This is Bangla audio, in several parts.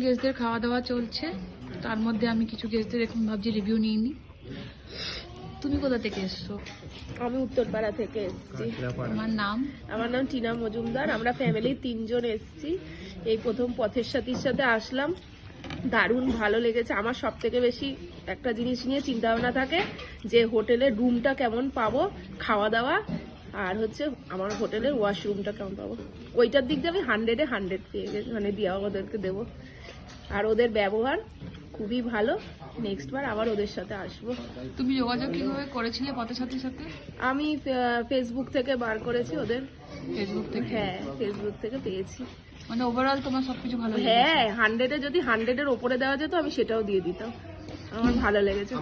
গেস্টদের খাওয়া দাওয়া চলছে, তার মধ্যে আমি কিছু গেস্টদের এখন ভাবছি রিভিউ নিয়ে নিই। তুমি কোথা থেকে এসছো? আমি উত্তরপাড়া থেকে এসেছি। আমার নাম টিনা মজুমদার। আমরা ফ্যামিলি 3 জন এসেছি। এই প্রথম পথের সাথে আসলাম, দারুণ ভালো লেগেছে। আমার সব থেকে বেশি একটা জিনিস নিয়ে চিন্তা ভাবনা থাকে যে হোটেলের রুমটা কেমন পাবো, খাওয়া দাওয়া, আর হচ্ছে আমার হোটেলের ওয়াশরুমটা কেমন পাবো। ওইটার দিক দিয়ে আমি 100-এ 100 পেয়ে গেছি, মানে দিয়া ওদেরকে দেবো। আর ওদের ব্যবহার খুবই ভালো। নেক্সট বার আবার ওদের সাথে আসবো। তুমি যোগাযোগ কিভাবে করেছিলে পথের সাথে? আমি ফেসবুক থেকে বার করেছি ওদের। ফেসবুক থেকে? হ্যাঁ, ফেসবুক থেকে পেয়েছি। মানে ওভারঅল তোমার সবকিছু ভালো লেগেছে? হ্যাঁ, 100-এ যদি 100-এর ওপরে দেওয়া যেত আমি সেটাও দিয়ে দিতাম। আমার ভালো লেগেছে।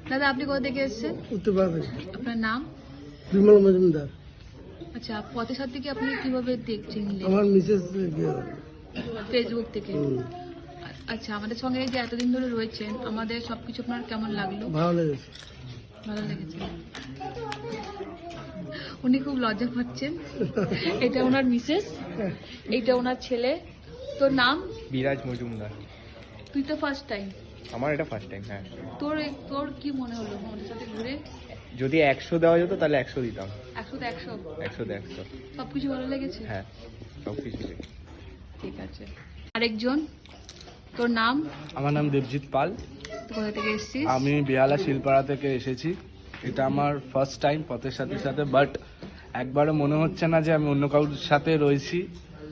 দাদা, আপনি কোথা থেকে এসেছেন? উত্তরপাড়া থেকে। আপনার নাম? বিমল মজুমদার। আচ্ছা, পথের সাথে কি আপনি কিভাবে দেখছেন? আমার মিসেস ফেসবুক থেকে। আচ্ছা, আমাদের সঙ্গে যে এতদিন ধরে রয়েছেন, আমাদের সবকিছু আপনার কেমন লাগলো? ভালো লেগেছে। ভালো লেগেছে। উনি খুব লজ্জা পাচ্ছেন। এটা ওনার মিসেস, এটা ওনার ছেলে। তোর নাম? বিরাজ মজুমদার। তুই তো ফার্স্ট টাইম? আমার এটা ফার্স্ট টাইম। হ্যাঁ। তোর কি মনে হলো আমাদের সাথে ঘুরে? যদি 100 দেওয়া যেত তাহলে 100 দিতাম। 100-তে 100? 100-তে 100। সবকিছু ভালো লেগেছে? হ্যাঁ, সবকিছু। ঠিক আছে। আরেকজন, তোর নাম? আমার নাম দেবজিৎ পাল। তুই কোথা থেকে এসেছিস? আমি বেহালা শিলপাড়া থেকে এসেছি। এটা আমার ফার্স্ট টাইম পথের সাথে, বাট একবারও মনে হচ্ছে না যে আমি অন্য কারোর সাথে রয়েছি।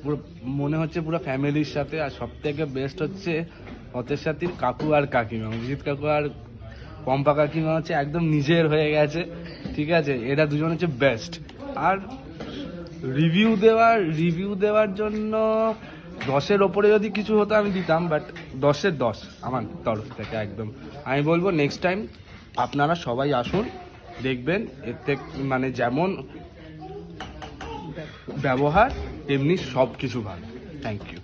পুরো মনে হচ্ছে পুরো ফ্যামিলির সাথে। আর সব থেকে বেস্ট হচ্ছে পথের সাথীর কাকু আর কাকিমা, অভিজিৎ কাকু আর পম্পা কাকিমা হচ্ছে একদম নিজের হয়ে গেছে। ঠিক আছে, এরা দুজন হচ্ছে বেস্ট। আর রিভিউ দেওয়ার জন্য 10-এর ওপরে যদি কিছু হতো আমি দিতাম, বাট 10-এর 10 আমার তরফ থেকে একদম। আমি বলবো নেক্সট টাইম আপনারা সবাই আসুন, দেখবেন এতে মানে যেমন ব্যবহার তেমনি সব কিছু ভালো। Thank you.